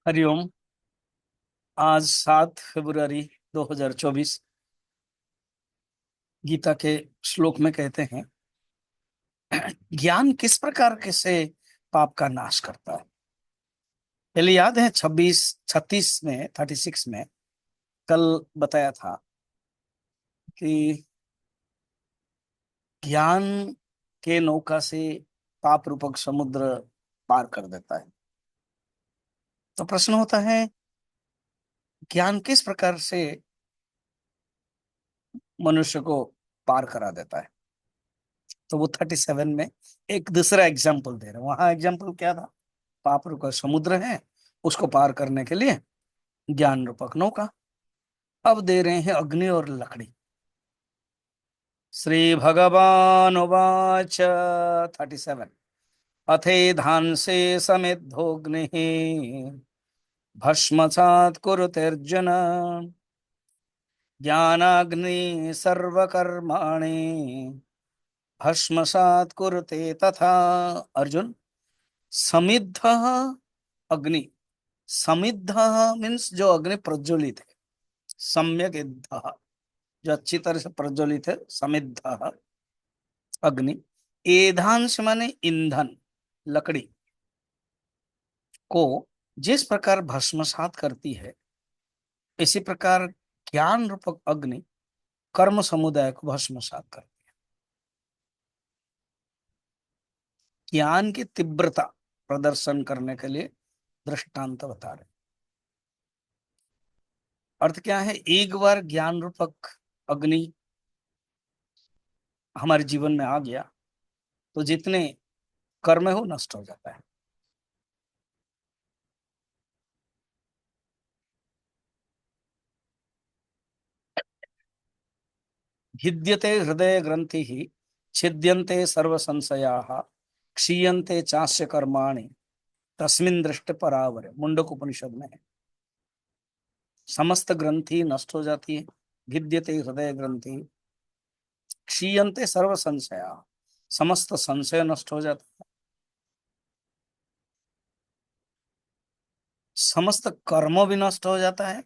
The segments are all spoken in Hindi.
हरिओम। आज 7 फरवरी 2024। गीता के श्लोक में कहते हैं, ज्ञान किस प्रकार के से पाप का नाश करता है। पहले याद है 36 में कल बताया था कि ज्ञान के नौका से पाप रूपक समुद्र पार कर देता है। तो प्रश्न होता है, ज्ञान किस प्रकार से मनुष्य को पार करा देता है। तो वो 37 में एक दूसरा एग्जाम्पल दे रहे हैं। वहां एग्जाम्पल क्या था? पाप रूपक समुद्र है, उसको पार करने के लिए ज्ञान रूपक नौका। अब दे रहे हैं अग्नि और लकड़ी। श्री भगवान उवाच 37। अथे धांसे समिद्धोऽग्निः भस्मसात् कुरुतेर्जुन ज्ञानाग्नि सर्वकर्माणि भस्मसात् कुरुते तथा। अर्जुन, समिद्ध अग्नि, समिद्ध मीन्स जो अग्नि प्रज्वलित है, सम्यक ईद्ध जो अच्छी तरह से प्रज्वलित है, समिद्ध अग्नि। एधांश माने ईंधन, लकड़ी को जिस प्रकार भस्मसात करती है, इसी प्रकार ज्ञान रूपक अग्नि कर्म समुदाय को भस्मसात करती है। ज्ञान की तीव्रता प्रदर्शन करने के लिए दृष्टांत बता रहे। अर्थ क्या है? एक बार ज्ञान रूपक अग्नि हमारे जीवन में आ गया तो जितने कर्म है वो नष्ट हो जाता है। भिद्यते हृदय ग्रंथि ही छिद्यन्ते सर्व संशयाः क्षीयन्ते चास्य कर्माणि तस्मिन् दृष्टि परावरे। मुंडक उपनिषद में है। समस्त ग्रंथि नष्ट हो जाती है। भिद्यते हृदय ग्रंथि, क्षीयन्ते सर्व संशयाः, समस्त संशय नष्ट हो जाता है। समस्त कर्म भी नष्ट हो जाता है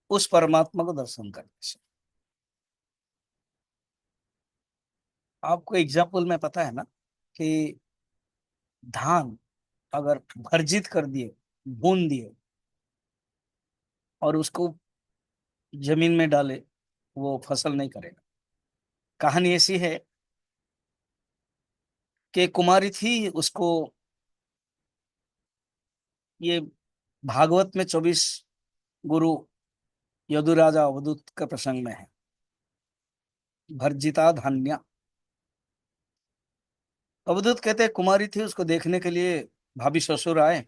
उस परमात्मा को दर्शन करने से। आपको एग्जाम्पल में पता है ना कि धान अगर भर्जित कर दिए, भून दिए और उसको जमीन में डाले, वो फसल नहीं करेगा। कहानी ऐसी है कि कुमारी थी, उसको ये भागवत में 24 गुरु यदुराजा अवधूत का प्रसंग में है। भर्जिता धान्या। अवधूत कहते हैं कुमारी थी, उसको देखने के लिए भाभी ससुर आए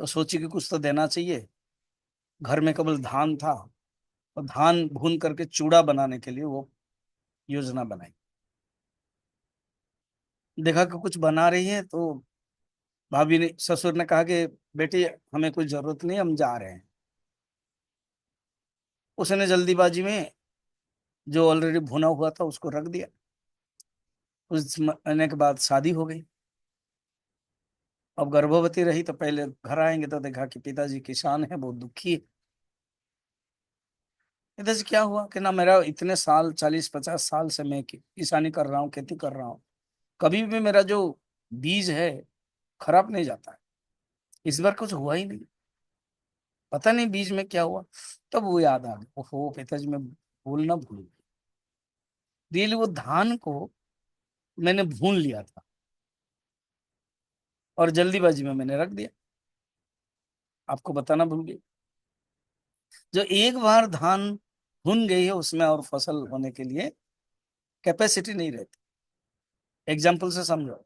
तो सोची कि कुछ तो देना चाहिए। घर में केवल धान था और धान भून करके चूड़ा बनाने के लिए वो योजना बनाई। देखा कि कुछ बना रही है तो भाभी ने, ससुर ने कहा कि बेटी हमें कोई जरूरत नहीं, हम जा रहे हैं। उसने जल्दीबाजी में जो ऑलरेडी भुना हुआ था उसको रख दिया। उस महीने के बाद शादी हो गई। अब गर्भवती रही तो पहले घर आएंगे तो देखा कि पिताजी किसान है, बहुत दुखी है। पिताजी क्या हुआ? कि ना, मेरा इतने साल 40-50 साल से मैं किसानी कर रहा हूँ, खेती कर रहा हूँ, कभी भी मेरा जो बीज है खराब नहीं जाता है। इस बार कुछ हुआ ही नहीं, पता नहीं बीज में क्या हुआ। तब वो याद आ गया, ओहो पिताजी मैं बोलना भूल गया। रियली वो धान को मैंने भून लिया था और जल्दीबाजी में मैंने रख दिया। आपको बताना भूल गई। जो एक बार धान भुन गई है उसमें और फसल होने के लिए कैपेसिटी नहीं रहती। एग्जाम्पल से समझो।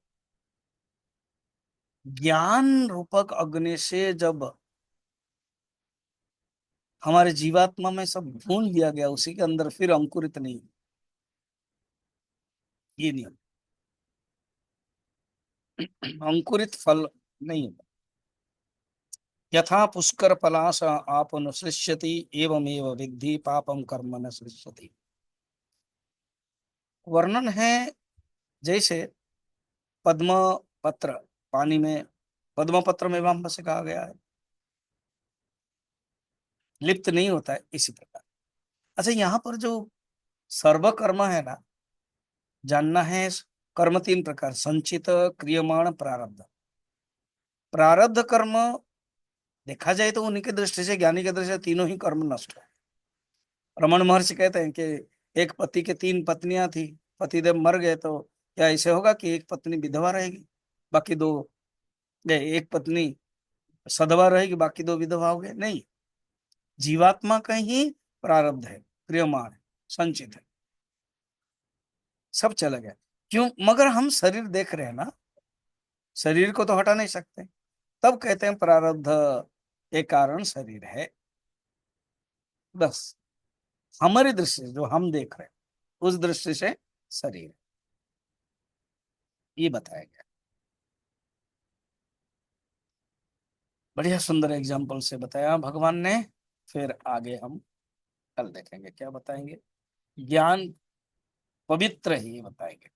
ज्ञान रूपक अग्नि से जब हमारे जीवात्मा में सब भून लिया गया, उसी के अंदर फिर अंकुरित नहीं, ये नहीं अंकुरित फल नहीं होता। यथा पुष्कर पलाश आप अनुसृष्यति एवमेव विद्धि पापम कर्म न सृष्यति। वर्णन है जैसे पद्म पत्र, पानी में पद्म पत्र में वाम से कहा गया है, लिप्त नहीं होता है, इसी प्रकार। अच्छा, यहाँ पर जो सर्वकर्म है ना, जानना है, कर्म तीन प्रकार, संचित, क्रियमाण, प्रारब्ध। प्रारब्ध कर्म देखा जाए तो उन्हीं की दृष्टि से, ज्ञानी की दृष्टि से तीनों ही कर्म नष्ट है। रमन महर्षि कहते हैं कि एक पति के तीन पत्नियां थी, पतिदेव मर गए तो क्या ऐसे होगा कि एक पत्नी विधवा रहेगी, बाकी दो, एक पत्नी सधवा रहेगी, बाकी दो विधवा हो गए? नहीं, जीवात्मा का ही प्रारब्ध है, क्रियमाण है, संचित है, सब चला गया। क्यों? मगर हम शरीर देख रहे हैं ना, शरीर को तो हटा नहीं सकते, तब कहते हैं प्रारब्ध के कारण शरीर है। बस हमारी दृष्टि से जो हम देख रहे हैं, उस दृष्टि से शरीर, ये बताया गया। बढ़िया सुंदर एग्जाम्पल से बताया भगवान ने। फिर आगे हम कल देखेंगे क्या बताएंगे। ज्ञान पवित्र ही बताएंगे।